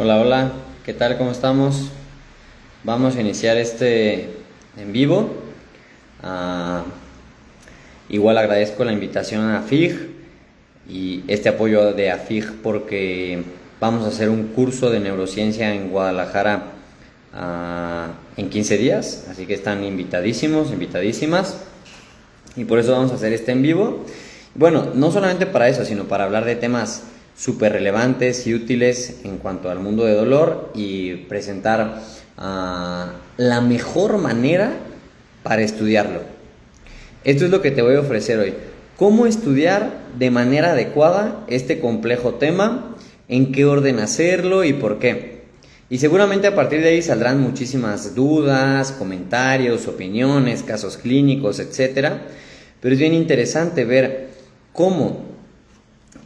Hola, hola, ¿qué tal? ¿Cómo estamos? Vamos a iniciar este en vivo. Ah, Igual agradezco la invitación a AFIG y este apoyo de AFIG porque vamos a hacer un curso de neurociencia en Guadalajara en 15 días, así que están invitadísimos, invitadísimas, y por eso vamos a hacer este en vivo. Bueno, no solamente para eso, sino para hablar de temas súper relevantes y útiles en cuanto al mundo de dolor y presentar la mejor manera para estudiarlo. Esto es lo que te voy a ofrecer hoy. Cómo estudiar de manera adecuada este complejo tema, en qué orden hacerlo y por qué. Y seguramente a partir de ahí saldrán muchísimas dudas, comentarios, opiniones, casos clínicos, etcétera. Pero es bien interesante ver cómo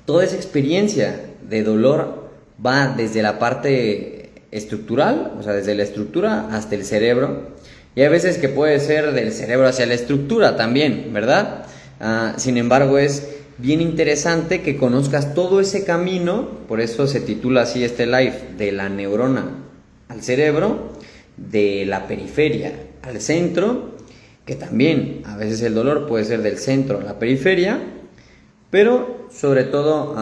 toda esa experiencia de dolor va desde la parte estructural, o sea, desde la estructura hasta el cerebro. Y hay veces que puede ser del cerebro hacia la estructura también, ¿verdad? Sin embargo, es bien interesante que conozcas todo ese camino, por eso se titula así este live, de la neurona al cerebro, de la periferia al centro, que también a veces el dolor puede ser del centro a la periferia, pero sobre todo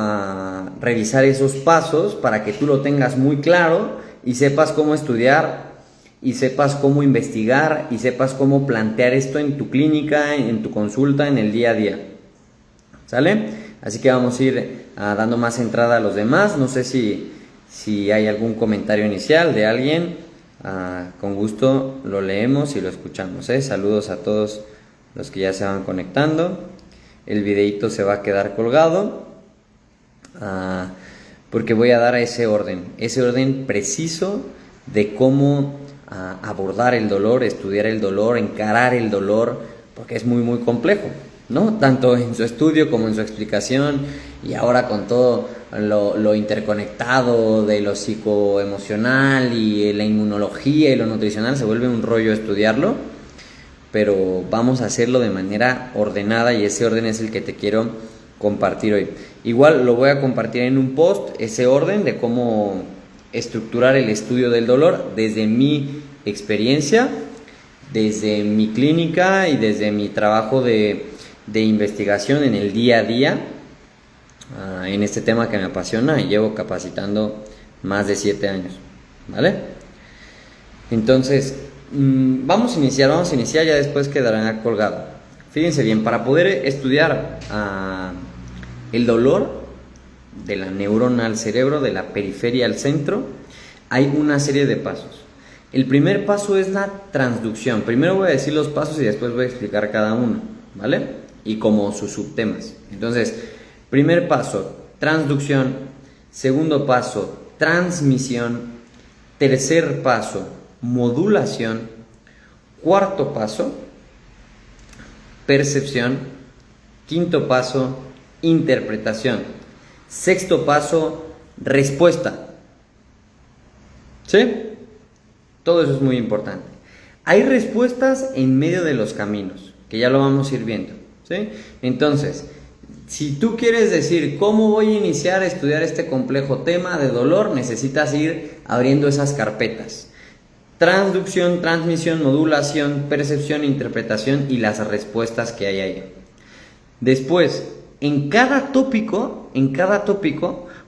revisar esos pasos para que tú lo tengas muy claro y sepas cómo estudiar y sepas cómo investigar y sepas cómo plantear esto en tu clínica, en tu consulta, en el día a día. ¿Sale? Así que vamos a ir dando más entrada a los demás. No sé si hay algún comentario inicial de alguien. Con gusto lo leemos y lo escuchamos. Saludos a todos los que ya se van conectando. El videito se va a quedar colgado porque voy a dar ese orden preciso de cómo abordar el dolor, estudiar el dolor, encarar el dolor, porque es muy muy complejo, ¿no? Tanto en su estudio como en su explicación, y ahora con todo lo interconectado de lo psicoemocional y la inmunología y lo nutricional, se vuelve un rollo estudiarlo, pero vamos a hacerlo de manera ordenada y ese orden es el que te quiero compartir hoy. Igual lo voy a compartir en un post, ese orden de cómo estructurar el estudio del dolor desde mi experiencia, desde mi clínica y desde mi trabajo de investigación en el día a día en este tema que me apasiona y llevo capacitando más de 7 años, ¿vale? Entonces, vamos a iniciar, ya después quedará colgado. Fíjense bien, para poder estudiar el dolor de la neurona al cerebro, de la periferia al centro, hay una serie de pasos. El primer paso es la transducción. Primero voy a decir los pasos y después voy a explicar cada uno, ¿vale? Y como sus subtemas. Entonces, primer paso, transducción. Segundo paso, transmisión. Tercer paso, modulación. Cuarto paso, percepción. Quinto paso, interpretación. Sexto paso, respuesta. ¿Sí? Todo eso es muy importante. Hay respuestas en medio de los caminos, que ya lo vamos a ir viendo, ¿sí? Entonces, si tú quieres decir cómo voy a iniciar a estudiar este complejo tema de dolor, necesitas ir abriendo esas carpetas. Transducción, transmisión, modulación, percepción, interpretación y las respuestas que hay ahí. Después, en cada tópico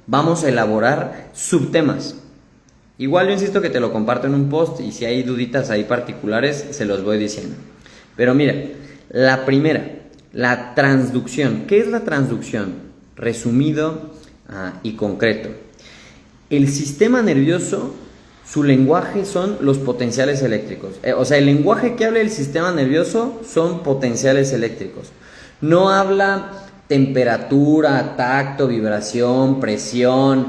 vamos a elaborar subtemas. Igual yo insisto que te lo comparto en un post y si hay duditas ahí particulares se los voy diciendo. Pero mira, la primera, la transducción. ¿Qué es la transducción? Resumido y concreto. El sistema nervioso, su lenguaje son los potenciales eléctricos. O sea, el lenguaje que habla el sistema nervioso son potenciales eléctricos. No habla temperatura, tacto, vibración, presión,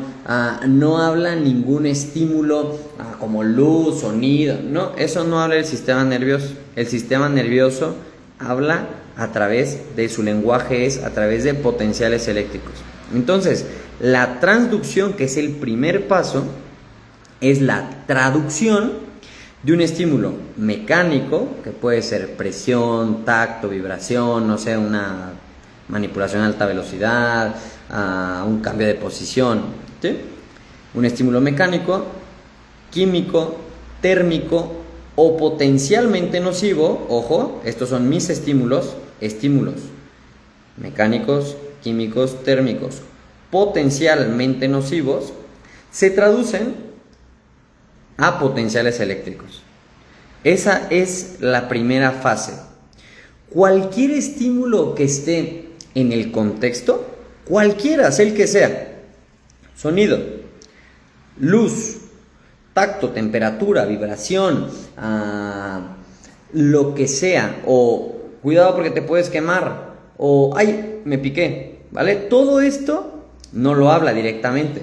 no habla ningún estímulo como luz, sonido, no, eso no habla el sistema nervioso. El sistema nervioso habla a través de su lenguaje, es a través de potenciales eléctricos. Entonces, la transducción, que es el primer paso, es la traducción de un estímulo mecánico, que puede ser presión, tacto, vibración, no sé, una manipulación a alta velocidad, un cambio de posición, ¿sí? Un estímulo mecánico, químico, térmico o potencialmente nocivo. Ojo, estos son mis estímulos mecánicos, químicos, térmicos, potencialmente nocivos, se traducen a potenciales eléctricos. Esa es la primera fase. Cualquier estímulo que esté en el contexto, cualquiera, sea el que sea, sonido, luz, tacto, temperatura, vibración, lo que sea, o cuidado porque te puedes quemar, o ay, me piqué, ¿vale? Todo esto no lo habla directamente.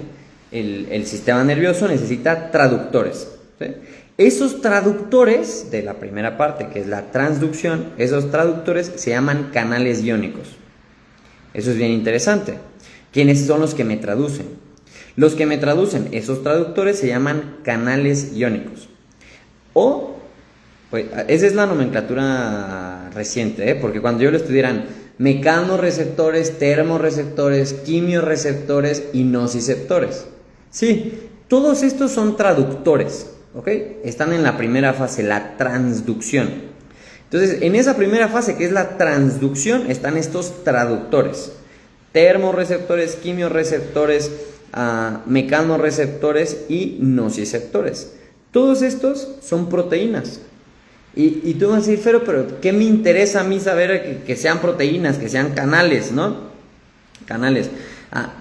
El sistema nervioso necesita traductores, ¿sí? Esos traductores de la primera parte, que es la transducción, esos traductores se llaman canales iónicos. Eso es bien interesante. ¿Quiénes son los que me traducen? Los que me traducen esos traductores se llaman canales iónicos. O, pues, esa es la nomenclatura reciente, porque cuando yo lo estudiaran mecanorreceptores, termorreceptores, quimiorreceptores y nociceptores. Sí, todos estos son traductores, ¿ok? Están en la primera fase, la transducción. Entonces, en esa primera fase, que es la transducción, están estos traductores. Termorreceptores, quimiorreceptores, mecanorreceptores y nociceptores. Todos estos son proteínas. Y tú vas a decir, pero ¿qué me interesa a mí saber que sean proteínas, que sean canales, ¿no? Canales.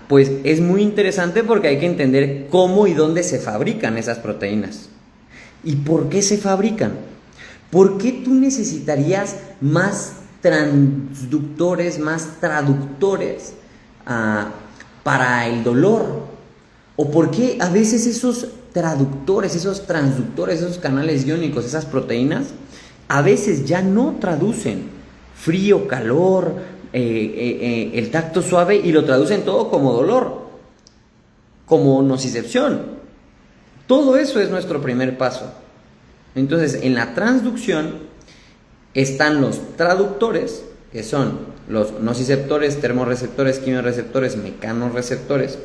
Pues es muy interesante porque hay que entender cómo y dónde se fabrican esas proteínas. ¿Y por qué se fabrican? ¿Por qué tú necesitarías más transductores, más traductores para el dolor? ¿O por qué a veces esos traductores, esos transductores, esos canales iónicos, esas proteínas, a veces ya no traducen frío, calor, el tacto suave, y lo traducen todo como dolor, como nocicepción? Todo eso es nuestro primer paso. Entonces, en la transducción están los traductores, que son los nociceptores, termorreceptores, quimiorreceptores, mecanorreceptores,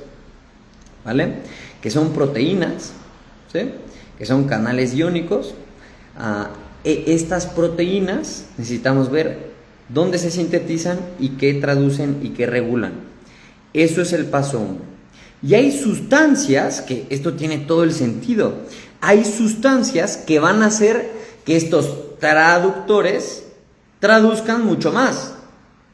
¿vale? Que son proteínas, ¿sí? Que son canales iónicos. Estas proteínas necesitamos ver dónde se sintetizan y qué traducen y qué regulan. Eso es el paso 1. Y hay sustancias, que esto tiene todo el sentido, hay sustancias que van a hacer que estos traductores traduzcan mucho más.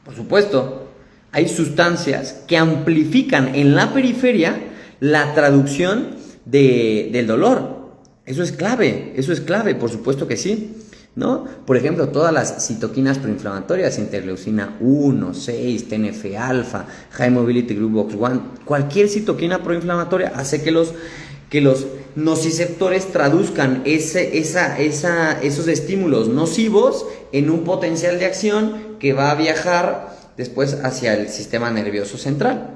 Por supuesto, hay sustancias que amplifican en la periferia la traducción del dolor. Eso es clave, por supuesto que sí, ¿no? Por ejemplo, todas las citoquinas proinflamatorias, interleucina 1, 6, TNF-alfa, High Mobility Group Box 1, cualquier citoquina proinflamatoria hace que los nociceptores traduzcan esos estímulos nocivos en un potencial de acción que va a viajar después hacia el sistema nervioso central.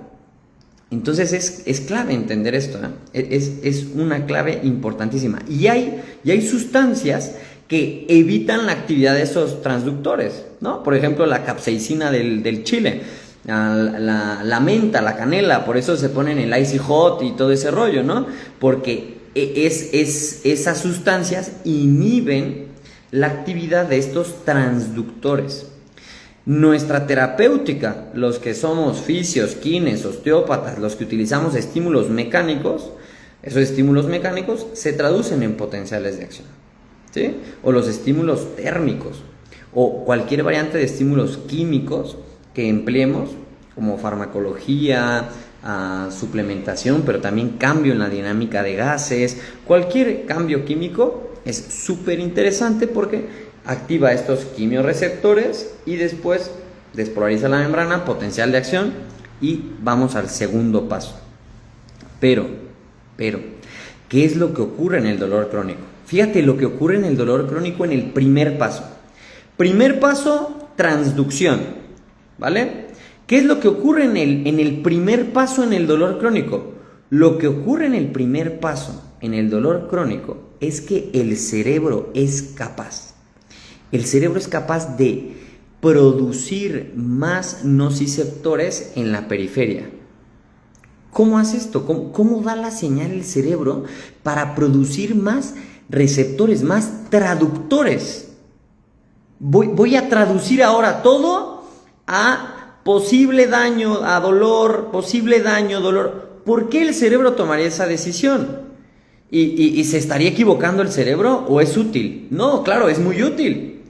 Entonces es clave entender esto, ¿no? Es una clave importantísima. Y hay sustancias que evitan la actividad de esos transductores, ¿no? Por ejemplo, la capsaicina del chile, la menta, la canela, por eso se ponen el icy hot y todo ese rollo, ¿no? Porque esas sustancias inhiben la actividad de estos transductores. Nuestra terapéutica, los que somos fisios, kines, osteópatas, los que utilizamos estímulos mecánicos, esos estímulos mecánicos se traducen en potenciales de acción, ¿sí? O los estímulos térmicos, o cualquier variante de estímulos químicos que empleemos, como farmacología, suplementación, pero también cambio en la dinámica de gases. Cualquier cambio químico es súper interesante porque activa estos quimiorreceptores y después despolariza la membrana, potencial de acción, y vamos al segundo paso. Pero, ¿qué es lo que ocurre en el dolor crónico? Fíjate lo que ocurre en el dolor crónico en el primer paso. Primer paso, transducción, ¿vale? ¿Qué es lo que ocurre en el primer paso en el dolor crónico? Lo que ocurre en el primer paso en el dolor crónico es que el cerebro es capaz de producir más nociceptores en la periferia. ¿Cómo hace esto? ¿Cómo da la señal el cerebro para producir más receptores, más traductores? Voy a traducir ahora todo a posible daño, a dolor, posible daño, dolor. ¿Por qué el cerebro tomaría esa decisión? ¿Y se estaría equivocando el cerebro o es útil? No, claro, es muy útil.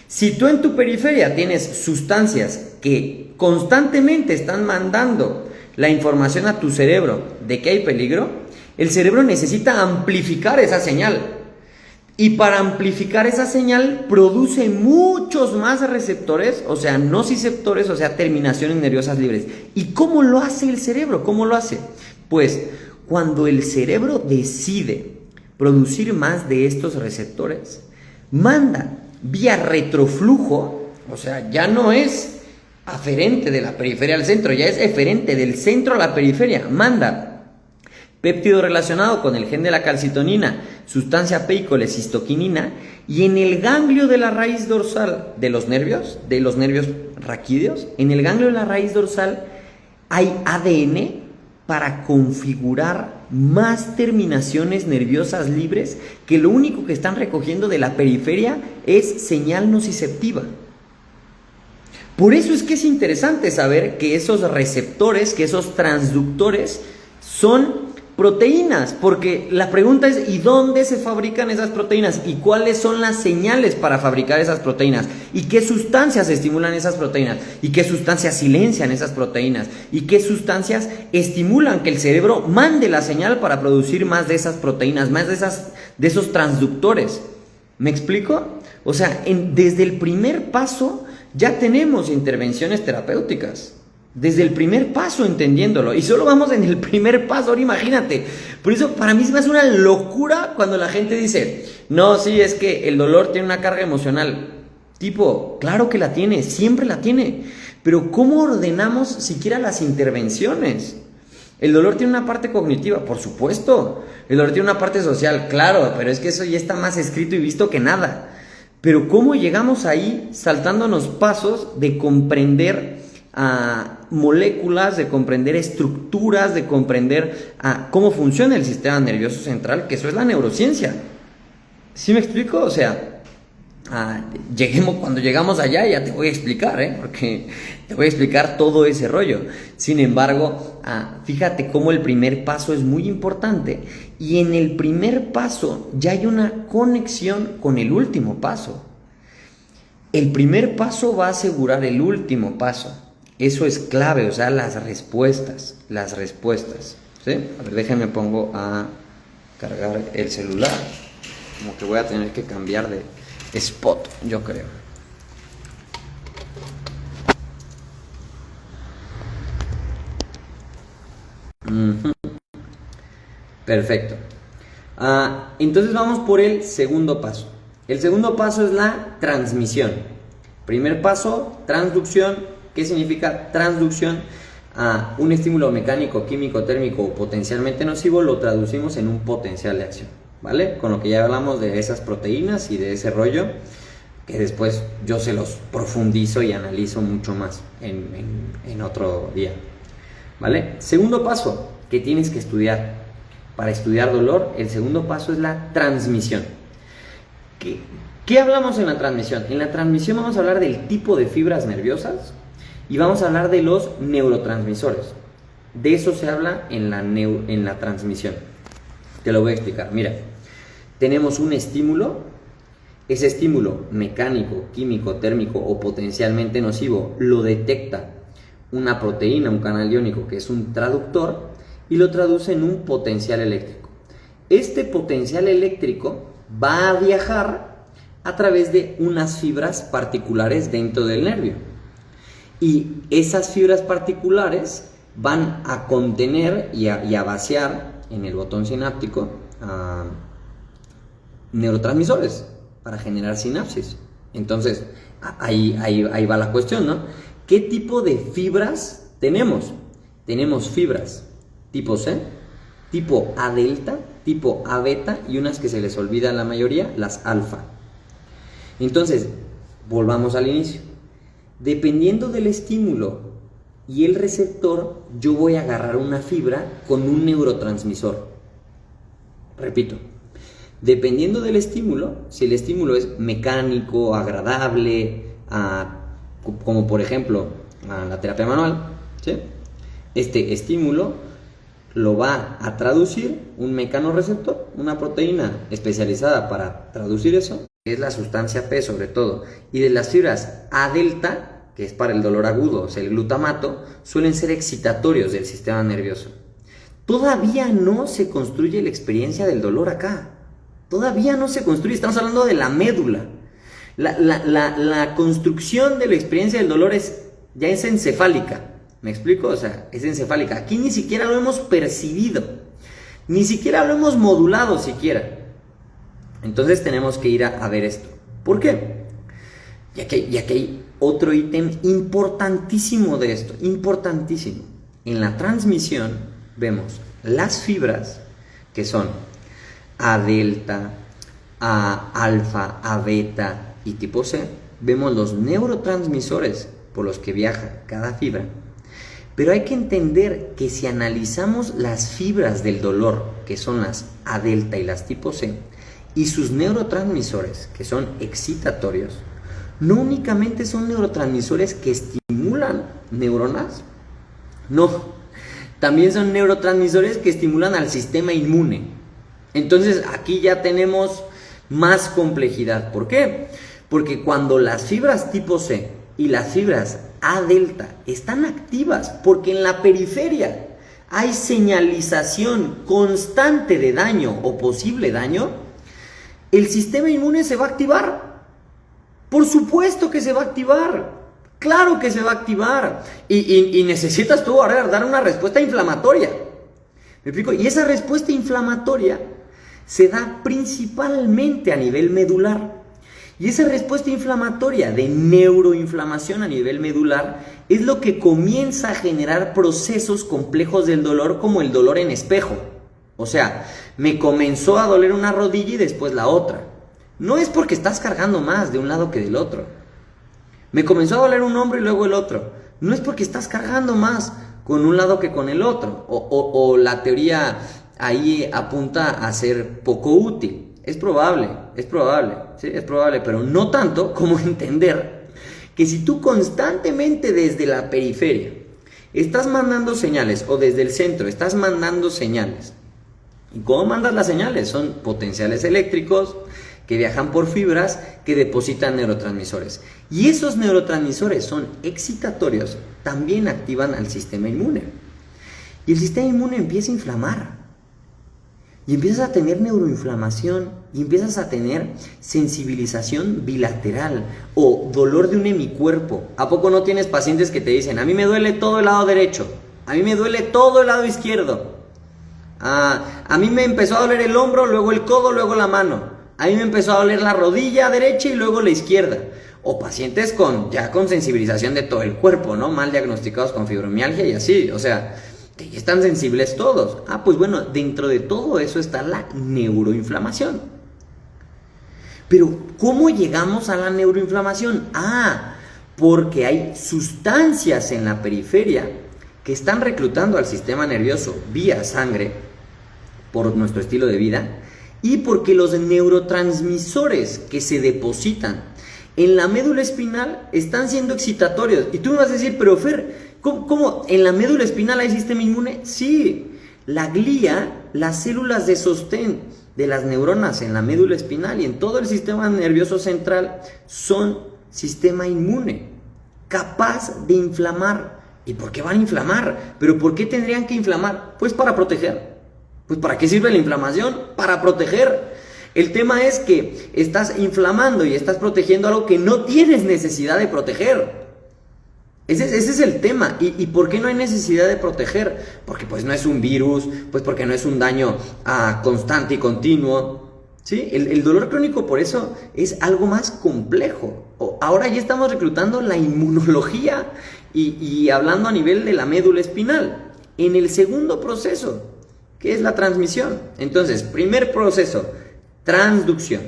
Si tú en tu periferia tienes sustancias que constantemente están mandando la información a tu cerebro de que hay peligro, el cerebro necesita amplificar esa señal. Y para amplificar esa señal produce muchos más receptores, o sea, nociceptores, o sea, terminaciones nerviosas libres. ¿Y cómo lo hace el cerebro? ¿Cómo lo hace? Pues cuando el cerebro decide producir más de estos receptores, manda vía retroflujo, o sea, ya no es aferente de la periferia al centro, ya es eferente del centro a la periferia, manda péptido relacionado con el gen de la calcitonina, sustancia P y colecistoquinina, y en el ganglio de la raíz dorsal de los nervios raquídeos, en el ganglio de la raíz dorsal hay ADN para configurar más terminaciones nerviosas libres que lo único que están recogiendo de la periferia es señal nociceptiva. Por eso es que es interesante saber que esos receptores, que esos transductores son proteínas, porque la pregunta es ¿y dónde se fabrican esas proteínas? ¿Y cuáles son las señales para fabricar esas proteínas? ¿Y qué sustancias estimulan esas proteínas? ¿Y qué sustancias silencian esas proteínas? ¿Y qué sustancias estimulan que el cerebro mande la señal para producir más de esas proteínas, más de esos transductores? ¿Me explico? O sea, desde el primer paso ya tenemos intervenciones terapéuticas. Desde el primer paso entendiéndolo. Y solo vamos en el primer paso, ahora imagínate. Por eso para mí se me hace una locura cuando la gente dice, no, sí, es que el dolor tiene una carga emocional. Tipo, claro que la tiene, siempre la tiene. Pero ¿cómo ordenamos siquiera las intervenciones? El dolor tiene una parte cognitiva, por supuesto. El dolor tiene una parte social, claro, pero es que eso ya está más escrito y visto que nada. Pero ¿cómo llegamos ahí saltándonos pasos de comprender moléculas, de comprender estructuras, de comprender cómo funciona el sistema nervioso central, que eso es la neurociencia? ¿Sí me explico? O sea, cuando llegamos allá ya te voy a explicar, porque te voy a explicar todo ese rollo. Sin embargo, fíjate cómo el primer paso es muy importante y en el primer paso ya hay una conexión con el último paso. El primer paso va a asegurar el último paso. Eso es clave, o sea, las respuestas, ¿sí? A ver, déjenme pongo a cargar el celular, como que voy a tener que cambiar de spot, yo creo. Perfecto. Entonces vamos por el segundo paso. El segundo paso es la transmisión. Primer paso, transducción. ¿Qué significa transducción? Un estímulo mecánico, químico, térmico o potencialmente nocivo lo traducimos en un potencial de acción, ¿vale? Con lo que ya hablamos de esas proteínas y de ese rollo, que después yo se los profundizo y analizo mucho más en otro día, ¿vale? Segundo paso que tienes que estudiar. Para estudiar dolor, el segundo paso es la transmisión. ¿Qué hablamos en la transmisión? En la transmisión vamos a hablar del tipo de fibras nerviosas y vamos a hablar de los neurotransmisores. De eso se habla en la transmisión. Te lo voy a explicar. Mira, tenemos un estímulo. Ese estímulo mecánico, químico, térmico o potencialmente nocivo lo detecta una proteína, un canal iónico que es un traductor y lo traduce en un potencial eléctrico. Este potencial eléctrico va a viajar a través de unas fibras particulares dentro del nervio. Y esas fibras particulares van a contener y a vaciar en el botón sináptico neurotransmisores para generar sinapsis. Entonces, ahí va la cuestión, ¿no? ¿Qué tipo de fibras tenemos? Tenemos fibras tipo C, tipo A delta, tipo A beta y unas que se les olvida a la mayoría, las alfa. Entonces, volvamos al inicio. Dependiendo del estímulo y el receptor yo voy a agarrar una fibra con un neurotransmisor. Repito, dependiendo del estímulo, si el estímulo es mecánico, agradable, como por ejemplo la terapia manual, ¿sí? Este estímulo lo va a traducir un mecanorreceptor, una proteína especializada para traducir eso, que es la sustancia P sobre todo, y de las fibras A delta, que es para el dolor agudo, o sea el glutamato, suelen ser excitatorios del sistema nervioso. Todavía no se construye la experiencia del dolor acá, todavía no se construye, estamos hablando de la médula. La construcción de la experiencia del dolor ya es encefálica. ¿Me explico? O sea, es encefálica. Aquí ni siquiera lo hemos percibido. Ni siquiera lo hemos modulado siquiera. Entonces tenemos que ir a ver esto. ¿Por qué? Ya que hay otro ítem importantísimo de esto. Importantísimo. En la transmisión vemos las fibras que son A delta, A alfa, A beta y tipo C. Vemos los neurotransmisores por los que viaja cada fibra. Pero hay que entender que si analizamos las fibras del dolor, que son las A delta y las tipo C, y sus neurotransmisores, que son excitatorios, no únicamente son neurotransmisores que estimulan neuronas, no, también son neurotransmisores que estimulan al sistema inmune. Entonces aquí ya tenemos más complejidad. ¿Por qué? Porque cuando las fibras tipo C y las fibras A delta están activas, porque en la periferia hay señalización constante de daño o posible daño, el sistema inmune se va a activar. Por supuesto que se va a activar. Claro que se va a activar. Y necesitas tú ahora dar una respuesta inflamatoria. ¿Me explico? Y esa respuesta inflamatoria se da principalmente a nivel medular. Y esa respuesta inflamatoria de neuroinflamación a nivel medular es lo que comienza a generar procesos complejos del dolor, como el dolor en espejo. O sea, me comenzó a doler una rodilla y después la otra. No es porque estás cargando más de un lado que del otro. Me comenzó a doler un hombro y luego el otro. No es porque estás cargando más con un lado que con el otro. O la teoría ahí apunta a ser poco útil. Es probable, ¿sí? Es probable, pero no tanto como entender que si tú constantemente desde la periferia estás mandando señales, o desde el centro estás mandando señales. ¿Y cómo mandas las señales? Son potenciales eléctricos que viajan por fibras que depositan neurotransmisores. Y esos neurotransmisores son excitatorios, también activan al sistema inmune. Y el sistema inmune empieza a inflamar. Y empiezas a tener neuroinflamación y empiezas a tener sensibilización bilateral o dolor de un hemicuerpo. ¿A poco no tienes pacientes que te dicen: a mí me duele todo el lado derecho, a mí me duele todo el lado izquierdo, a mí me empezó a doler el hombro, luego el codo, luego la mano, a mí me empezó a doler la rodilla derecha y luego la izquierda? O pacientes ya con sensibilización de todo el cuerpo, ¿no? Mal diagnosticados con fibromialgia y así, o sea, que están sensibles todos. Pues bueno, dentro de todo eso está la neuroinflamación. Pero ¿cómo llegamos a la neuroinflamación? Porque hay sustancias en la periferia que están reclutando al sistema nervioso vía sangre por nuestro estilo de vida, y porque los neurotransmisores que se depositan en la médula espinal están siendo excitatorios. Y tú me vas a decir: pero Fer, ¿cómo? ¿En la médula espinal hay sistema inmune? Sí, la glía, las células de sostén de las neuronas en la médula espinal y en todo el sistema nervioso central son sistema inmune, capaz de inflamar. ¿Y por qué van a inflamar? ¿Pero por qué tendrían que inflamar? Pues para proteger. Pues ¿para qué sirve la inflamación? Para proteger. El tema es que estás inflamando y estás protegiendo algo que no tienes necesidad de proteger. Ese es el tema. ¿Y por qué no hay necesidad de proteger? Porque pues no es un virus, pues porque no es un daño constante y continuo. ¿Sí? El dolor crónico por eso es algo más complejo. Ahora ya estamos reclutando la inmunología y hablando a nivel de la médula espinal. En el segundo proceso, que es la transmisión. Entonces, primer proceso, transducción.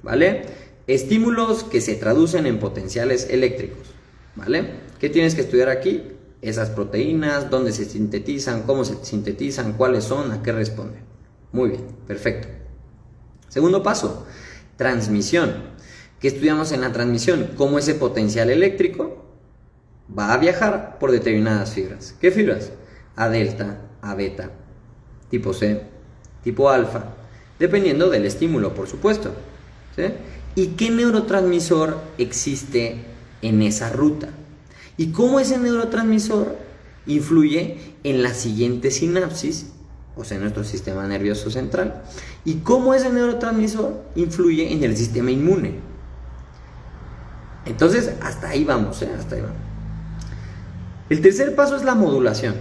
¿Vale? Estímulos que se traducen en potenciales eléctricos. ¿Vale? ¿Qué tienes que estudiar aquí? esas proteínas, dónde se sintetizan, cómo se sintetizan, cuáles son, a qué responden. Muy bien, perfecto. Segundo paso, transmisión. ¿Qué estudiamos en la transmisión? Cómo ese potencial eléctrico va a viajar por determinadas fibras. ¿Qué fibras? A delta, a beta, tipo C, tipo alfa, dependiendo del estímulo, por supuesto, ¿sí? ¿Y qué neurotransmisor existe en esa ruta? ¿Y cómo ese neurotransmisor influye en la siguiente sinapsis, o sea, en nuestro sistema nervioso central? ¿Y cómo ese neurotransmisor influye en el sistema inmune? Entonces, hasta ahí vamos, hasta ahí vamos. El tercer paso es la modulación.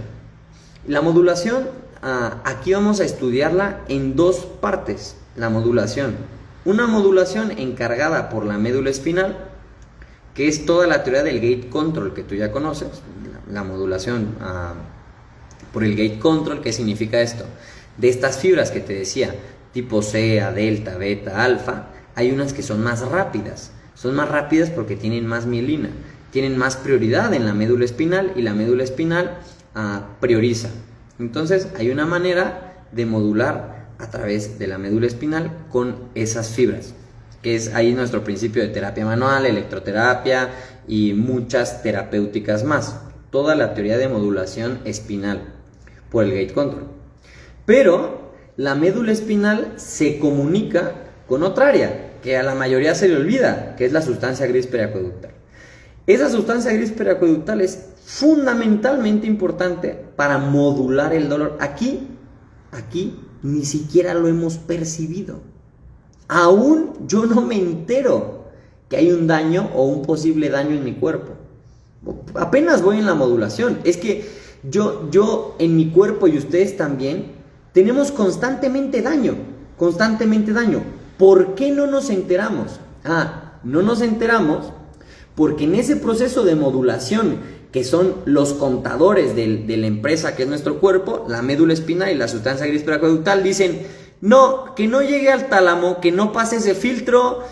La modulación, aquí vamos a estudiarla en dos partes. La modulación. Una modulación encargada por la médula espinal, que es toda la teoría del gate control que tú ya conoces. La modulación por el gate control. ¿Qué significa esto? De estas fibras que te decía, tipo C, A, delta, beta, alfa, hay unas que son más rápidas. Son más rápidas porque tienen más mielina, tienen más prioridad en la médula espinal y la médula espinal prioriza. Entonces hay una manera de modular a través de la médula espinal con esas fibras, que es ahí nuestro principio de terapia manual, electroterapia y muchas terapéuticas más. Toda la teoría de modulación espinal por el gate control. Pero la médula espinal se comunica con otra área que a la mayoría se le olvida, que es la sustancia gris periacueductal. Esa sustancia gris periacueductal es fundamentalmente importante para modular el dolor. Aquí ni siquiera lo hemos percibido. Aún yo no me entero que hay un daño o un posible daño en mi cuerpo. Apenas voy en la modulación. Es que yo en mi cuerpo y ustedes también tenemos constantemente daño. ¿Por qué no nos enteramos? No nos enteramos porque en ese proceso de modulación, que son los contadores de la empresa que es nuestro cuerpo, la médula espinal y la sustancia gris periacueductal, dicen, no, que no llegue al tálamo, que no pase ese filtro,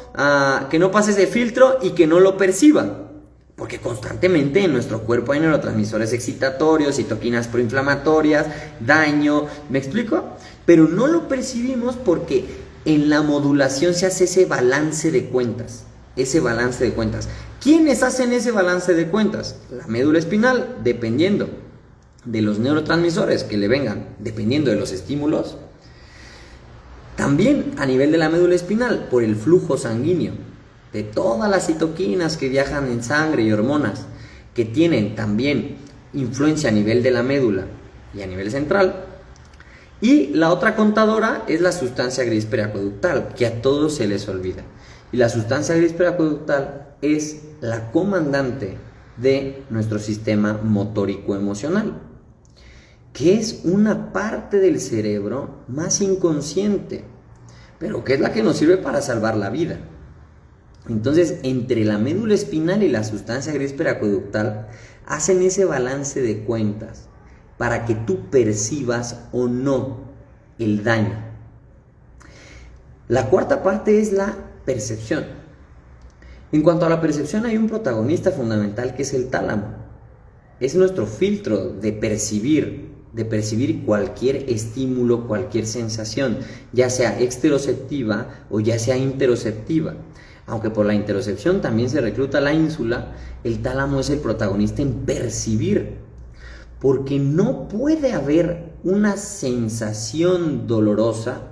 y que no lo perciba. Porque constantemente en nuestro cuerpo hay neurotransmisores excitatorios, citoquinas proinflamatorias, daño, ¿me explico? Pero no lo percibimos porque en la modulación se hace ese balance de cuentas. ¿Quiénes hacen ese balance de cuentas? La médula espinal, dependiendo de los neurotransmisores que le vengan, dependiendo de los estímulos. También a nivel de la médula espinal, por el flujo sanguíneo, de todas las citoquinas que viajan en sangre y hormonas, que tienen también influencia a nivel de la médula y a nivel central. Y la otra contadora es la sustancia gris periacueductal, que a todos se les olvida. Y la sustancia gris periacueductal es la comandante de nuestro sistema motórico emocional, que es una parte del cerebro más inconsciente, pero que es la que nos sirve para salvar la vida. Entonces, entre la médula espinal y la sustancia gris periacueductal hacen ese balance de cuentas para que tú percibas o no el daño. La cuarta parte es la percepción. En cuanto a la percepción, hay un protagonista fundamental que es el tálamo. Es nuestro filtro de percibir cualquier estímulo, cualquier sensación, ya sea exteroceptiva o ya sea interoceptiva. Aunque por la interocepción también se recluta la ínsula, el tálamo es el protagonista en percibir. Porque no puede haber una sensación dolorosa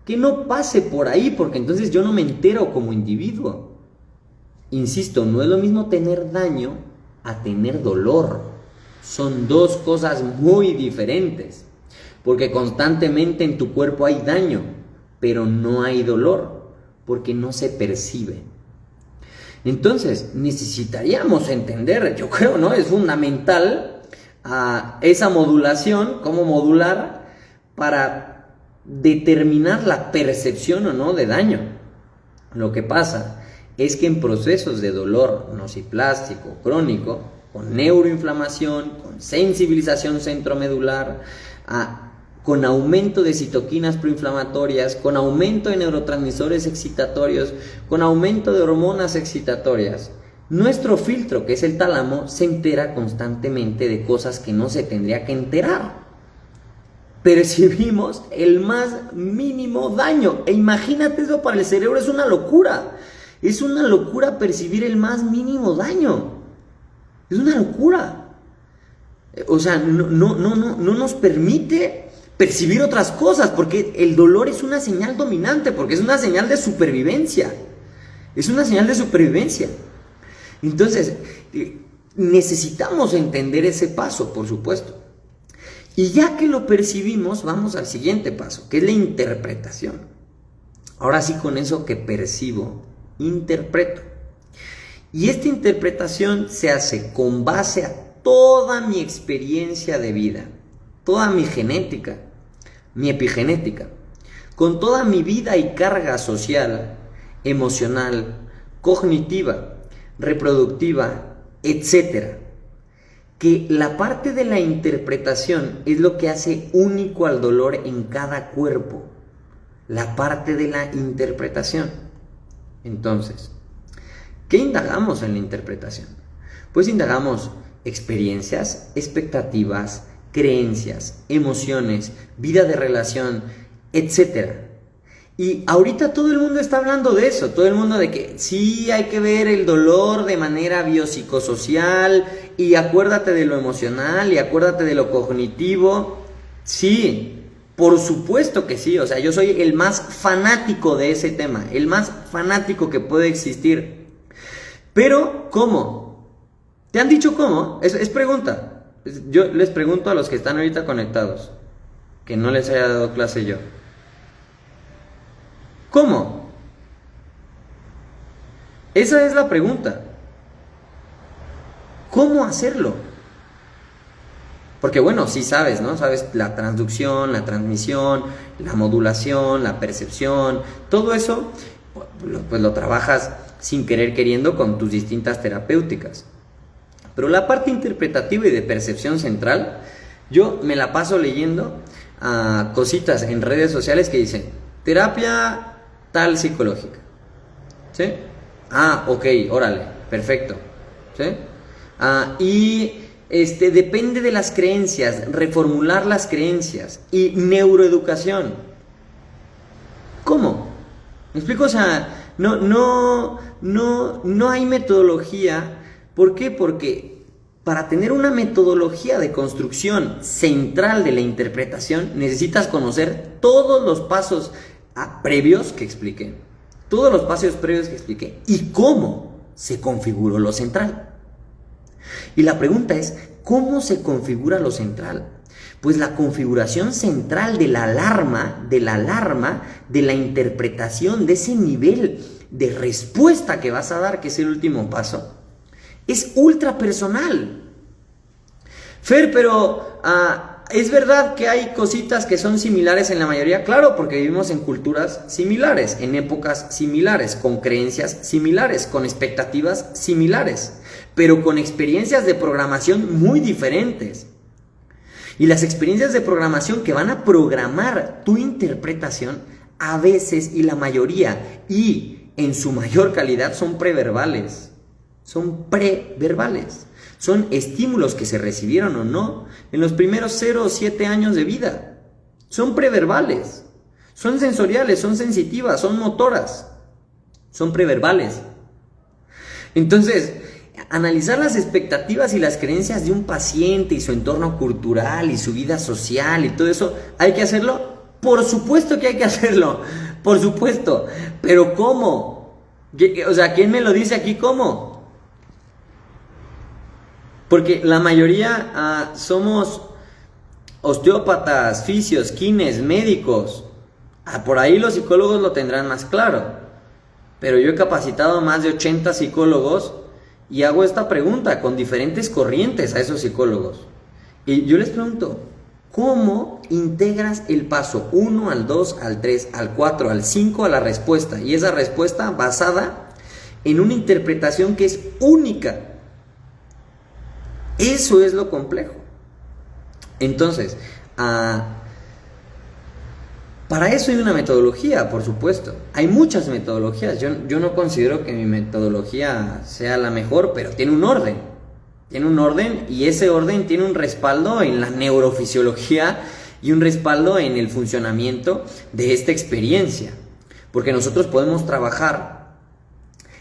que no pase por ahí, porque entonces yo no me entero como individuo. Insisto, no es lo mismo tener daño a tener dolor. Son dos cosas muy diferentes. Porque constantemente en tu cuerpo hay daño, pero no hay dolor, porque no se percibe. Entonces, necesitaríamos entender, yo creo, ¿no? Es fundamental esa modulación, cómo modular para determinar la percepción o no de daño. Lo que pasa es que en procesos de dolor nociplástico crónico, con neuroinflamación, con sensibilización centromedular, con aumento de citoquinas proinflamatorias, con aumento de neurotransmisores excitatorios, con aumento de hormonas excitatorias, Nuestro filtro, que es el tálamo, se entera constantemente de cosas que no se tendría que enterar. Percibimos el más mínimo daño. E imagínate, eso para el cerebro es una locura. Es una locura percibir el más mínimo daño. Es una locura. O sea, no nos permite percibir otras cosas, porque el dolor es una señal dominante, porque es una señal de supervivencia. Es una señal de supervivencia. Entonces, necesitamos entender ese paso, por supuesto. Y ya que lo percibimos, vamos al siguiente paso, que es la interpretación. Ahora sí, con eso que percibo, interpreto. Y esta interpretación se hace con base a toda mi experiencia de vida, toda mi genética, mi epigenética, con toda mi vida y carga social, emocional, cognitiva, reproductiva, etc. Que la parte de la interpretación es lo que hace único al dolor en cada cuerpo. La parte de la interpretación. Entonces, ¿qué indagamos en la interpretación? Pues indagamos experiencias, expectativas, creencias, emociones, vida de relación, etc. Y ahorita todo el mundo está hablando de eso, todo el mundo de que sí hay que ver el dolor de manera biopsicosocial, y acuérdate de lo emocional, y acuérdate de lo cognitivo. Sí, por supuesto que sí, o sea, yo soy el más fanático de ese tema, el más fanático que puede existir. Pero, ¿cómo? ¿Te han dicho cómo? Es pregunta. Yo les pregunto a los que están ahorita conectados, que no les haya dado clase yo. ¿Cómo? Esa es la pregunta. ¿Cómo hacerlo? Porque bueno, sí sabes, ¿no? Sabes la transducción, la transmisión, la modulación, la percepción, todo eso, pues lo trabajas sin querer queriendo con tus distintas terapéuticas. Pero la parte interpretativa y de percepción central, yo me la paso leyendo cositas en redes sociales que dicen terapia tal psicológica, ¿sí? Ok, órale, perfecto, ¿sí? Depende de las creencias, reformular las creencias y neuroeducación. ¿Cómo? ¿Me explico? O sea, no hay metodología. ¿Por qué? Porque para tener una metodología de construcción central de la interpretación necesitas conocer todos los pasos previos que expliqué. Todos los pasos previos que expliqué. Y cómo se configuró lo central. Y la pregunta es, ¿cómo se configura lo central? Pues la configuración central de la alarma, de la interpretación, de ese nivel de respuesta que vas a dar, que es el último paso, es ultra personal. Fer, pero ¿es verdad que hay cositas que son similares en la mayoría? Claro, porque vivimos en culturas similares, en épocas similares, con creencias similares, con expectativas similares, pero con experiencias de programación muy diferentes. Y las experiencias de programación que van a programar tu interpretación, a veces y la mayoría, y en su mayor calidad, son preverbales. Son preverbales. Son estímulos que se recibieron o no en los primeros 0 o 7 años de vida. Son preverbales. Son sensoriales, son sensitivas, son motoras. Son preverbales. Entonces, analizar las expectativas y las creencias de un paciente y su entorno cultural y su vida social y todo eso, ¿hay que hacerlo? Por supuesto que hay que hacerlo. Por supuesto. Pero ¿cómo? O sea, ¿quién me lo dice aquí cómo? Porque la mayoría somos osteópatas, fisios, kines, médicos. Por ahí los psicólogos lo tendrán más claro. Pero yo he capacitado a más de 80 psicólogos y hago esta pregunta con diferentes corrientes a esos psicólogos. Y yo les pregunto, ¿cómo integras el paso 1, al 2, al 3, al 4, al 5 a la respuesta? Y esa respuesta basada en una interpretación que es única. Eso es lo complejo. Entonces, Para eso hay una metodología, por supuesto. Hay muchas metodologías. Yo no considero que mi metodología sea la mejor, pero tiene un orden. Tiene un orden y ese orden tiene un respaldo en la neurofisiología y un respaldo en el funcionamiento de esta experiencia. Porque nosotros podemos trabajar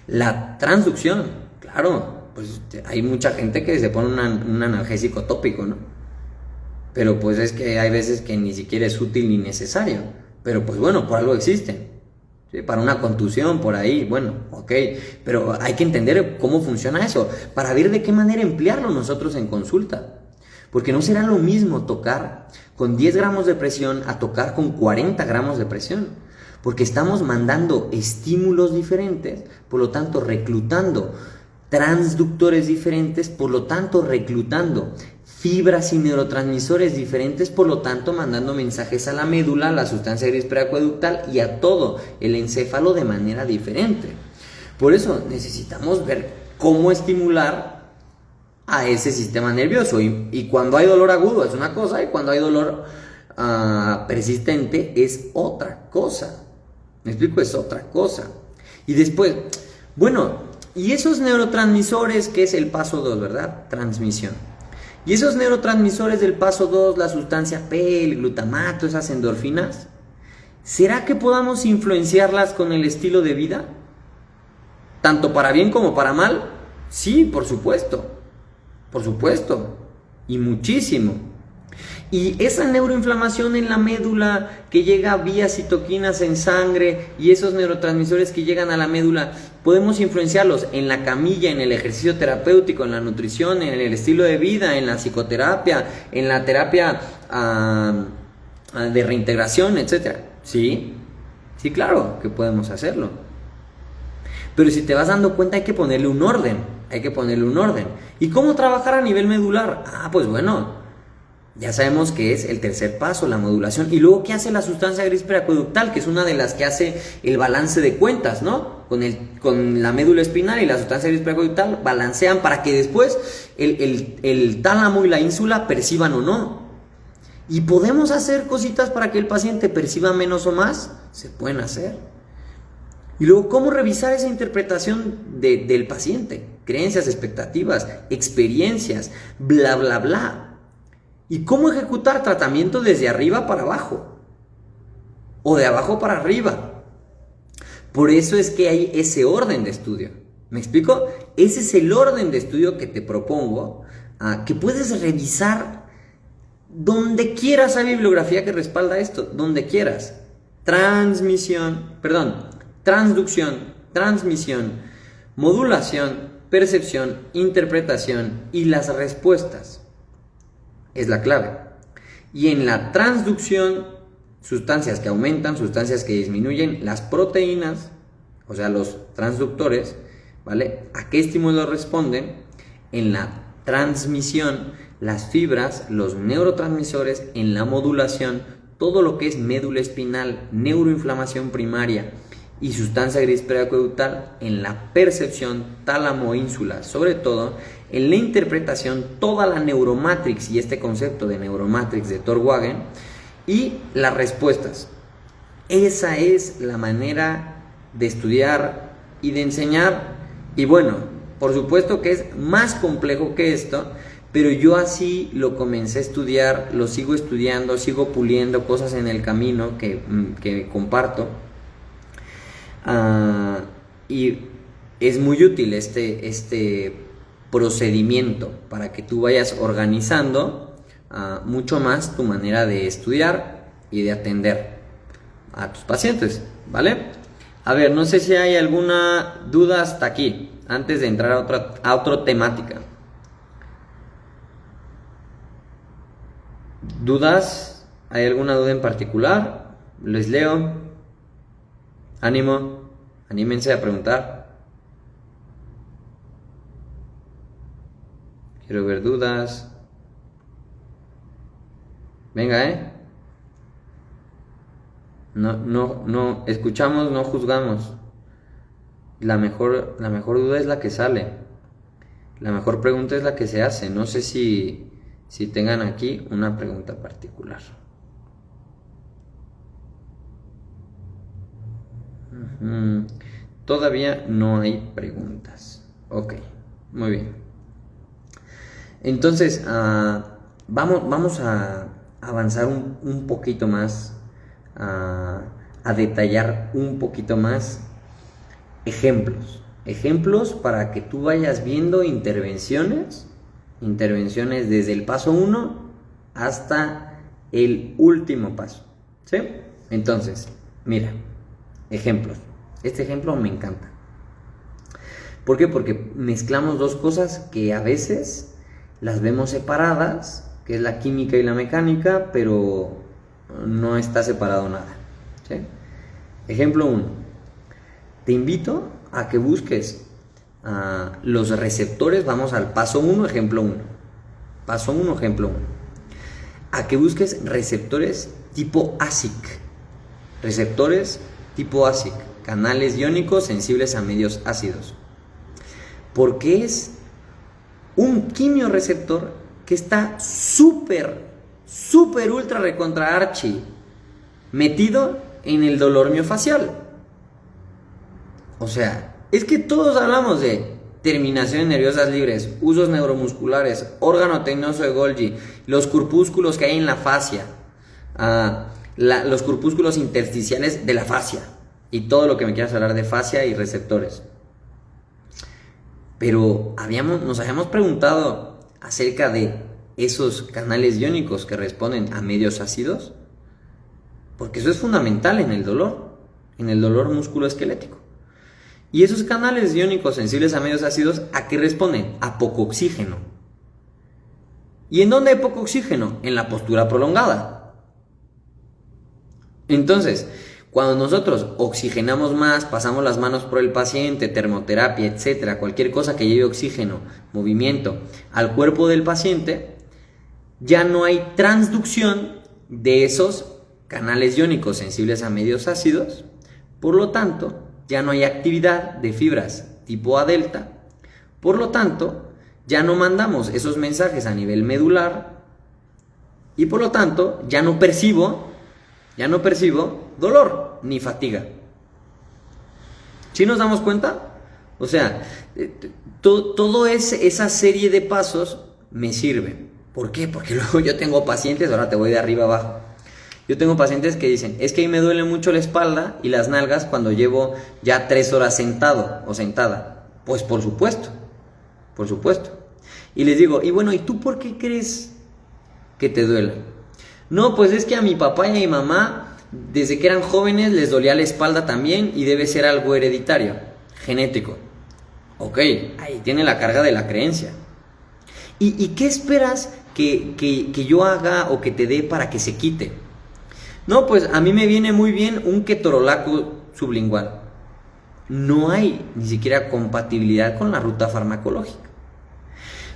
la transducción. Claro, pues hay mucha gente que se pone un analgésico tópico, ¿no? Pero pues es que hay veces que ni siquiera es útil ni necesario. Pero pues bueno, por algo existen. ¿Sí? Para una contusión, por ahí, bueno, ok. Pero hay que entender cómo funciona eso, para ver de qué manera emplearlo nosotros en consulta. Porque no será lo mismo tocar con 10 gramos de presión a tocar con 40 gramos de presión. Porque estamos mandando estímulos diferentes, por lo tanto reclutando transductores diferentes, por lo tanto reclutando fibras y neurotransmisores diferentes, por lo tanto mandando mensajes a la médula, a la sustancia gris preacueductal y a todo el encéfalo de manera diferente. Por eso necesitamos ver cómo estimular a ese sistema nervioso y cuando hay dolor agudo es una cosa y cuando hay dolor persistente es otra cosa. ¿Me explico? Es otra cosa. Y después, bueno, y esos neurotransmisores, que es el paso 2, ¿verdad? Transmisión. Y esos neurotransmisores del paso 2, la sustancia P, el glutamato, esas endorfinas, ¿será que podamos influenciarlas con el estilo de vida? ¿Tanto para bien como para mal? Sí, por supuesto, y muchísimo. Y esa neuroinflamación en la médula que llega vía citoquinas en sangre y esos neurotransmisores que llegan a la médula, podemos influenciarlos en la camilla, en el ejercicio terapéutico, en la nutrición, en el estilo de vida, en la psicoterapia, en la terapia de reintegración, etc. Sí, claro que podemos hacerlo. Pero si te vas dando cuenta hay que ponerle un orden, ¿Y cómo trabajar a nivel medular? Pues bueno, ya sabemos que es el tercer paso, la modulación. Y luego, ¿qué hace la sustancia gris preacueductal? Que es una de las que hace el balance de cuentas, ¿no? Con la médula espinal y la sustancia gris preacueductal balancean para que después el tálamo y la ínsula perciban o no. ¿Y podemos hacer cositas para que el paciente perciba menos o más? Se pueden hacer. Y luego, ¿cómo revisar esa interpretación del paciente? Creencias, expectativas, experiencias, bla, bla, bla. ¿Y cómo ejecutar tratamiento desde arriba para abajo? O de abajo para arriba. Por eso es que hay ese orden de estudio. ¿Me explico? Ese es el orden de estudio que te propongo, que puedes revisar donde quieras. Hay bibliografía que respalda esto, donde quieras. Transducción, transmisión, modulación, percepción, interpretación y las respuestas. Es la clave. Y en la transducción, sustancias que aumentan, sustancias que disminuyen, las proteínas, o sea, los transductores, ¿vale? ¿A qué estímulos responden? En la transmisión, las fibras, los neurotransmisores, en la modulación, todo lo que es médula espinal, neuroinflamación primaria y sustancia gris preacueductal, en la percepción, tálamo, ínsula, sobre todo en la interpretación, toda la neuromatrix y este concepto de neuromatrix de Torwagen y las respuestas. Esa es la manera de estudiar y de enseñar. Y bueno, por supuesto que es más complejo que esto, pero yo así lo comencé a estudiar, lo sigo estudiando, sigo puliendo cosas en el camino que comparto. Y es muy útil este procedimiento para que tú vayas organizando mucho más tu manera de estudiar y de atender a tus pacientes, ¿vale? A ver, no sé si hay alguna duda hasta aquí, antes de entrar a otra temática. ¿Dudas? ¿Hay alguna duda en particular? Les leo. Ánimo, anímense a preguntar. Quiero ver dudas. Venga, No, escuchamos, no juzgamos. La mejor duda es la que sale. La mejor pregunta es la que se hace. No sé si tengan aquí una pregunta particular. Ujú. Todavía no hay preguntas. Ok, muy bien. Entonces, vamos a avanzar un poquito más, a detallar un poquito más ejemplos. Ejemplos para que tú vayas viendo intervenciones desde el paso 1 hasta el último paso. ¿Sí? Entonces, mira, ejemplos. Este ejemplo me encanta. ¿Por qué? Porque mezclamos dos cosas que a veces las vemos separadas, que es la química y la mecánica, pero no está separado nada. ¿Sí? Ejemplo 1. Te invito a que busques los receptores. Vamos al paso 1, ejemplo 1. Paso 1, ejemplo 1. A que busques receptores tipo ASIC. Receptores tipo ASIC. Canales iónicos sensibles a medios ácidos. Porque es un quimioreceptor que está súper, ultra recontra archi metido en el dolor miofacial. O sea, es que todos hablamos de terminaciones nerviosas libres, usos neuromusculares, órgano tecnoso de Golgi, los corpúsculos que hay en la fascia, los corpúsculos intersticiales de la fascia y todo lo que me quieras hablar de fascia y receptores. Pero nos habíamos preguntado acerca de esos canales iónicos que responden a medios ácidos, porque eso es fundamental en el dolor musculoesquelético. Y esos canales iónicos sensibles a medios ácidos, ¿a qué responden? A poco oxígeno. ¿Y en dónde hay poco oxígeno? En la postura prolongada. Entonces, cuando nosotros oxigenamos más, pasamos las manos por el paciente, termoterapia, etcétera, cualquier cosa que lleve oxígeno, movimiento al cuerpo del paciente, ya no hay transducción de esos canales iónicos sensibles a medios ácidos, por lo tanto, ya no hay actividad de fibras tipo A delta, por lo tanto, ya no mandamos esos mensajes a nivel medular y por lo tanto, ya no percibo dolor ni fatiga. ¿Sí nos damos cuenta? O sea, todo esa serie de pasos me sirve. ¿Por qué? Porque luego yo tengo pacientes, ahora te voy de arriba abajo. Yo tengo pacientes que dicen, es que ahí me duele mucho la espalda y las nalgas cuando llevo ya 3 horas sentado o sentada. Pues por supuesto. Y les digo, y bueno, ¿y tú por qué crees que te duele? No, pues es que a mi papá y a mi mamá, desde que eran jóvenes, les dolía la espalda también y debe ser algo hereditario, genético. Ok, ahí tiene la carga de la creencia. ¿Y qué esperas que yo haga o que te dé para que se quite? No, pues a mí me viene muy bien un ketorolaco sublingual. No hay ni siquiera compatibilidad con la ruta farmacológica.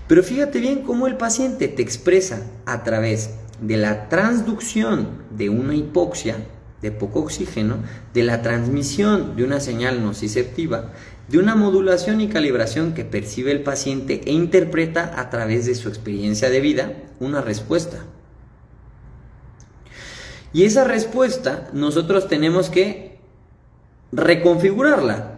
Pero fíjate bien cómo el paciente te expresa a través de la transducción de una hipoxia, de poco oxígeno, de la transmisión de una señal nociceptiva, de una modulación y calibración que percibe el paciente e interpreta a través de su experiencia de vida una respuesta. Y esa respuesta nosotros tenemos que reconfigurarla.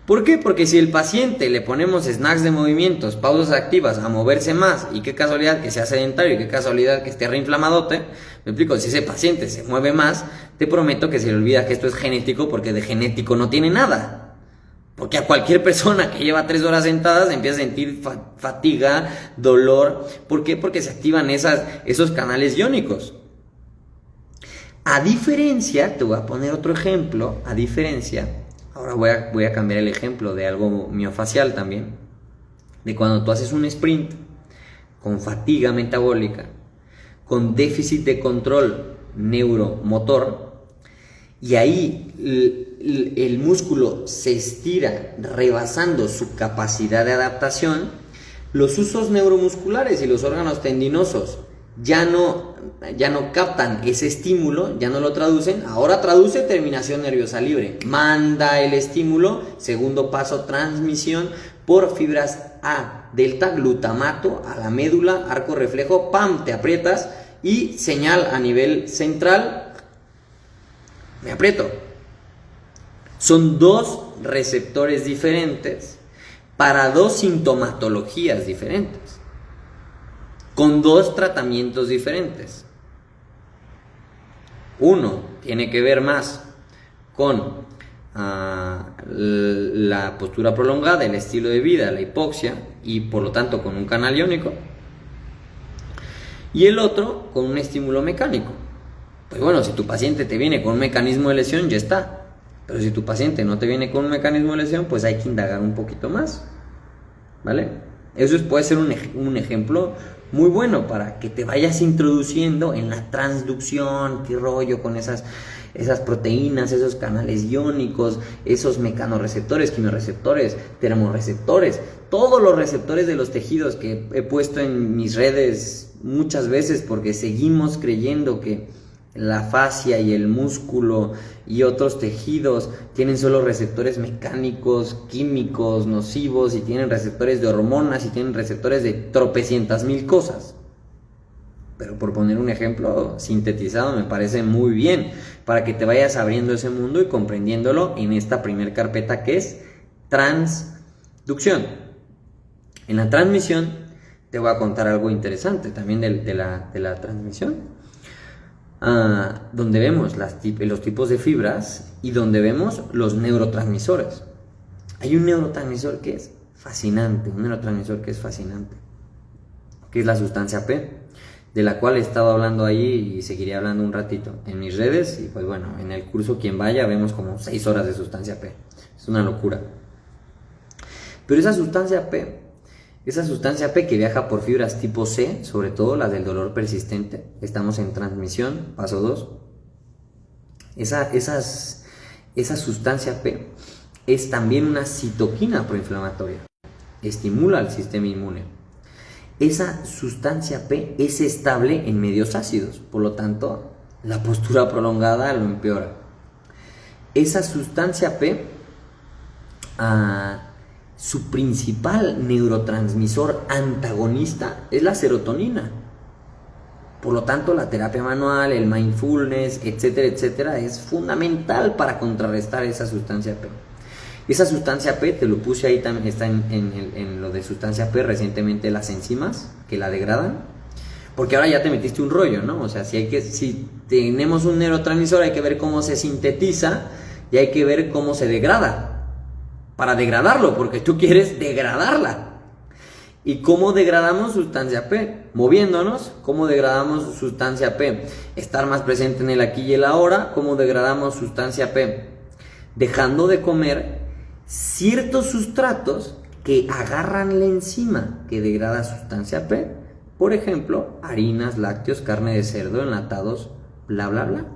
¿Por qué? Porque si el paciente le ponemos snacks de movimientos, pausas activas, a moverse más, y qué casualidad que sea sedentario, y qué casualidad que esté reinflamadote, me explico, si ese paciente se mueve más, te prometo que se le olvida que esto es genético, porque de genético no tiene nada. Porque a cualquier persona que lleva 3 horas sentadas empieza a sentir fatiga, dolor. ¿Por qué? Porque se activan esos canales iónicos. A diferencia, te voy a poner otro ejemplo, ahora voy a cambiar el ejemplo de algo miofacial también, de cuando tú haces un sprint con fatiga metabólica, con déficit de control neuromotor, y ahí el músculo se estira rebasando su capacidad de adaptación, los usos neuromusculares y los órganos tendinosos ya no captan ese estímulo, ya no lo traducen, ahora traduce terminación nerviosa libre, manda el estímulo, segundo paso, transmisión por fibras A, delta, glutamato a la médula, arco reflejo, ¡pam!, te aprietas y señal a nivel central, me aprieto. Son dos receptores diferentes para dos sintomatologías diferentes, con dos tratamientos diferentes. Uno tiene que ver más con la postura prolongada, el estilo de vida, la hipoxia, y por lo tanto con un canal iónico, y el otro con un estímulo mecánico. Pues bueno, si tu paciente te viene con un mecanismo de lesión, ya está. Pero si tu paciente no te viene con un mecanismo de lesión, pues hay que indagar un poquito más, ¿vale? Eso puede ser un ejemplo muy bueno para que te vayas introduciendo en la transducción, qué rollo con esas proteínas, esos canales iónicos, esos mecanorreceptores, quimioreceptores, termorreceptores, todos los receptores de los tejidos que he puesto en mis redes muchas veces, porque seguimos creyendo que la fascia y el músculo y otros tejidos tienen solo receptores mecánicos, químicos, nocivos, y tienen receptores de hormonas, y tienen receptores de tropecientas mil cosas. Pero por poner un ejemplo sintetizado, me parece muy bien para que te vayas abriendo ese mundo y comprendiéndolo en esta primer carpeta, que es transducción. En la transmisión te voy a contar algo interesante también de la transmisión, donde vemos los tipos de fibras y donde vemos los neurotransmisores. Hay un neurotransmisor que es fascinante, que es la sustancia P, de la cual he estado hablando ahí y seguiré hablando un ratito en mis redes. Y pues bueno, en el curso, quien vaya, vemos como 6 horas de sustancia P. Es una locura. Pero esa sustancia P que viaja por fibras tipo C, sobre todo las del dolor persistente, estamos en transmisión, paso 2. Esa sustancia P es también una citoquina proinflamatoria, estimula al sistema inmune. Esa sustancia P es estable en medios ácidos, por lo tanto, la postura prolongada lo empeora. Esa sustancia P, su principal neurotransmisor antagonista es la serotonina. Por lo tanto, la terapia manual, el mindfulness, etcétera, etcétera, es fundamental para contrarrestar esa sustancia P. Esa sustancia P, te lo puse ahí también, está en lo de sustancia P recientemente, las enzimas que la degradan, porque ahora ya te metiste un rollo, ¿no? O sea, si tenemos un neurotransmisor, hay que ver cómo se sintetiza y hay que ver cómo se degrada para degradarlo, porque tú quieres degradarla. ¿Y cómo degradamos sustancia P? Moviéndonos. ¿Cómo degradamos sustancia P? Estar más presente en el aquí y el ahora. ¿Cómo degradamos sustancia P? Dejando de comer ciertos sustratos que agarran la enzima que degrada sustancia P. Por ejemplo, harinas, lácteos, carne de cerdo, enlatados, bla, bla, bla.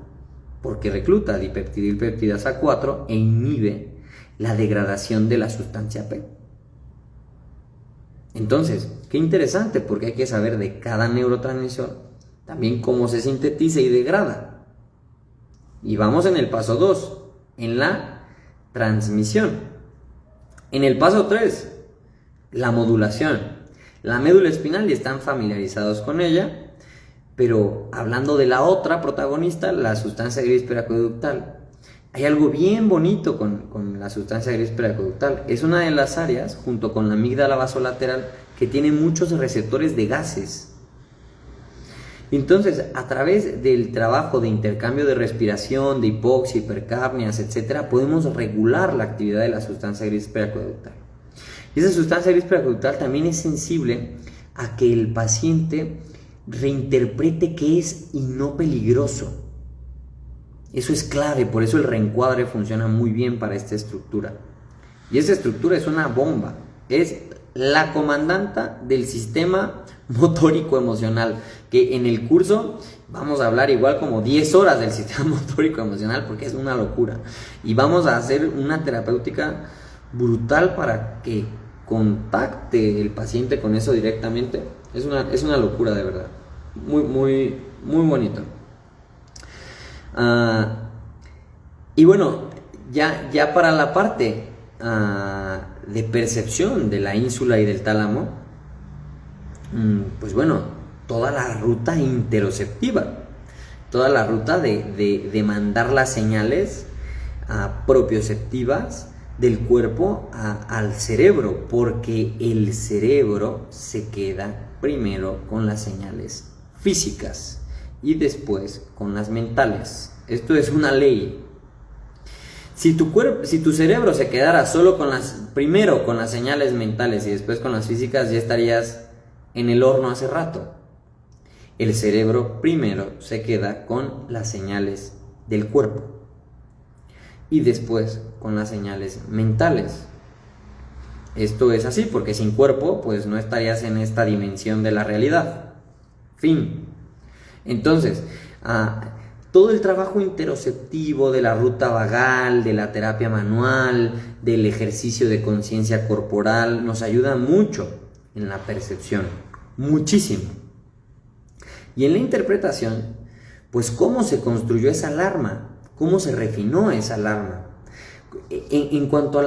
Porque recluta dipeptidilpeptidasa 4 e inhibe la degradación de la sustancia P. Entonces, qué interesante, porque hay que saber de cada neurotransmisor también cómo se sintetiza y degrada. Y vamos en el paso 2, en la transmisión. En el paso 3, la modulación. La médula espinal, ya están familiarizados con ella, pero hablando de la otra protagonista, la sustancia gris periacueductal. Hay algo bien bonito con la sustancia gris periacueductal. Es una de las áreas, junto con la amígdala basolateral, que tiene muchos receptores de gases. Entonces, a través del trabajo de intercambio de respiración, de hipoxia, hipercapnias, etc., podemos regular la actividad de la sustancia gris periacueductal. Y esa sustancia gris periacueductal también es sensible a que el paciente reinterprete qué es y no peligroso. Eso es clave, por eso el reencuadre funciona muy bien para esta estructura. Y esta estructura es una bomba, es la comandanta del sistema motórico emocional, que en el curso vamos a hablar igual como 10 horas del sistema motórico emocional, porque es una locura. Y vamos a hacer una terapéutica brutal para que contacte el paciente con eso directamente. Es una locura, de verdad. Muy, muy, muy bonito. Y bueno, ya para la parte de percepción de la ínsula y del tálamo, pues bueno, toda la ruta interoceptiva, toda la ruta de mandar las señales propioceptivas del cuerpo al cerebro, porque el cerebro se queda primero con las señales físicas y después con las mentales. Esto es una ley. Si tu cerebro se quedara solo primero con las señales mentales y después con las físicas, ya estarías en el horno hace rato. El cerebro primero se queda con las señales del cuerpo y después con las señales mentales. Esto es así porque sin cuerpo pues no estarías en esta dimensión de la realidad. Fin. Entonces, todo el trabajo interoceptivo de la ruta vagal, de la terapia manual, del ejercicio de conciencia corporal nos ayuda mucho en la percepción, muchísimo. Y en la interpretación, pues cómo se construyó esa alarma, cómo se refinó esa alarma. En cuanto a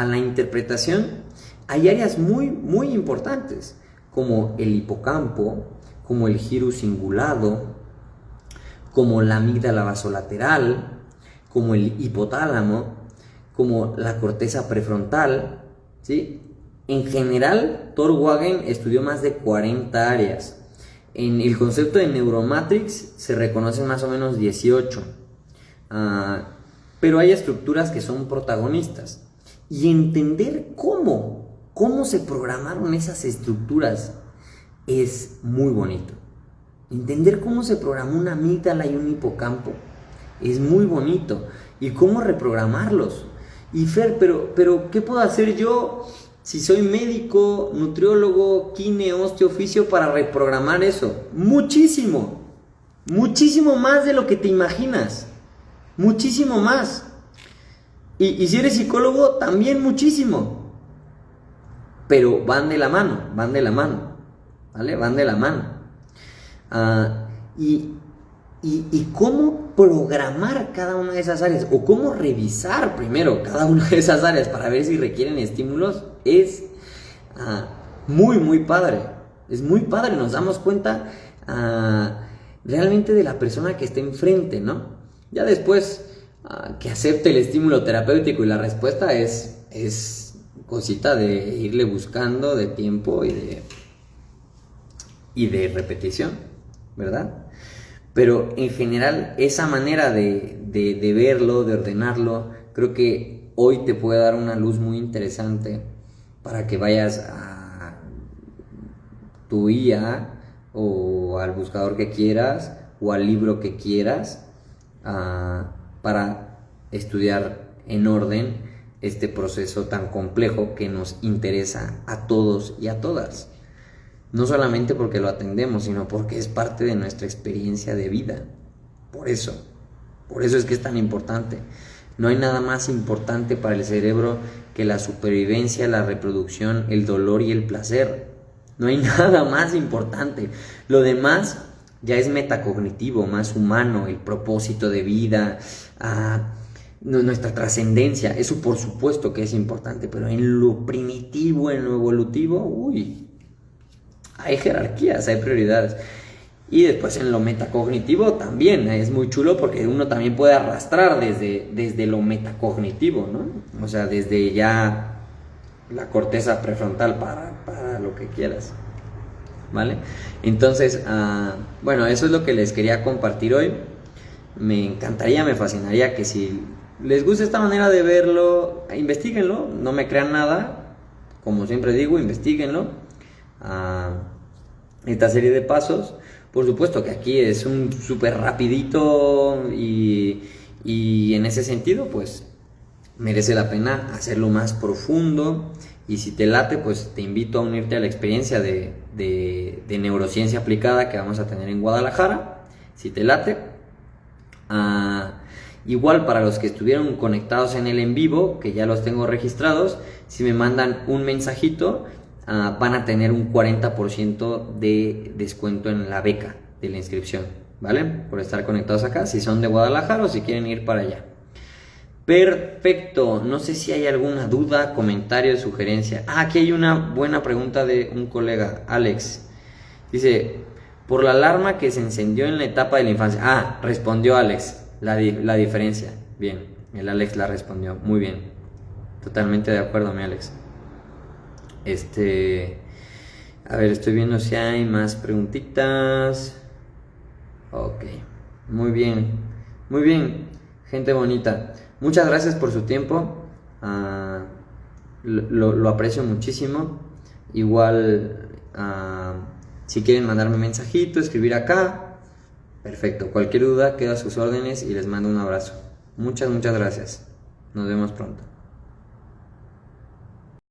la interpretación, hay áreas muy, muy importantes, como el hipocampo, como el gyrus cingulado, como la amígdala basolateral, como el hipotálamo, como la corteza prefrontal, ¿sí? En general, Thor Wagen estudió más de 40 áreas. En el concepto de Neuromatrix se reconocen más o menos 18. Pero hay estructuras que son protagonistas. Y entender cómo se programaron esas estructuras es muy bonito. Entender cómo se programó una amígdala y un hipocampo es muy bonito. Y cómo reprogramarlos. Y Fer, pero ¿qué puedo hacer yo si soy médico, nutriólogo, kine, osteofisio para reprogramar eso? Muchísimo. Muchísimo más de lo que te imaginas. Muchísimo más. Y si eres psicólogo, también muchísimo. Pero van de la mano. ¿Vale? Van de la mano. Y cómo programar cada una de esas áreas, o cómo revisar primero cada una de esas áreas para ver si requieren estímulos, es muy, muy padre. Es muy padre, nos damos cuenta realmente de la persona que está enfrente, ¿no? Ya después que acepte el estímulo terapéutico y la respuesta es cosita de irle buscando, de tiempo y de repetición, ¿verdad? Pero en general esa manera de verlo, de ordenarlo, creo que hoy te puede dar una luz muy interesante para que vayas a tu IA o al buscador que quieras o al libro que quieras para estudiar en orden este proceso tan complejo que nos interesa a todos y a todas. No solamente porque lo atendemos, sino porque es parte de nuestra experiencia de vida. Por eso es que es tan importante. No hay nada más importante para el cerebro que la supervivencia, la reproducción, el dolor y el placer. No hay nada más importante. Lo demás ya es metacognitivo, más humano, el propósito de vida, nuestra trascendencia. Eso por supuesto que es importante, pero en lo primitivo, en lo evolutivo, hay jerarquías, hay prioridades. Y después en lo metacognitivo también es muy chulo porque uno también puede arrastrar desde lo metacognitivo, ¿no? O sea, desde ya la corteza prefrontal para lo que quieras, ¿vale? Entonces, bueno, eso es lo que les quería compartir hoy. Me encantaría, me fascinaría que si les gusta esta manera de verlo, investíguenlo, no me crean nada. Como siempre digo, investíguenlo. Esta serie de pasos, por supuesto que aquí es un súper rapidito y en ese sentido pues merece la pena hacerlo más profundo. Y si te late, pues te invito a unirte a la experiencia de neurociencia aplicada que vamos a tener en Guadalajara, si te late. Igual para los que estuvieron conectados en el en vivo, que ya los tengo registrados, si me mandan un mensajito, van a tener un 40% de descuento en la beca de la inscripción, ¿vale? Por estar conectados acá, si son de Guadalajara o si quieren ir para allá. Perfecto, no sé si hay alguna duda, comentario, sugerencia. Aquí hay una buena pregunta de un colega, Alex. Dice, por la alarma que se encendió en la etapa de la infancia. Respondió Alex, la diferencia. Bien, El Alex la respondió. Muy bien. Totalmente de acuerdo, mi Alex. A ver, estoy viendo si hay más preguntitas. Ok. Muy bien. Muy bien, gente bonita. Muchas gracias por su tiempo. Lo aprecio muchísimo. Igual, si quieren mandarme mensajito, escribir acá, perfecto. Cualquier duda, quedo a sus órdenes y les mando un abrazo. Muchas gracias. Nos vemos pronto.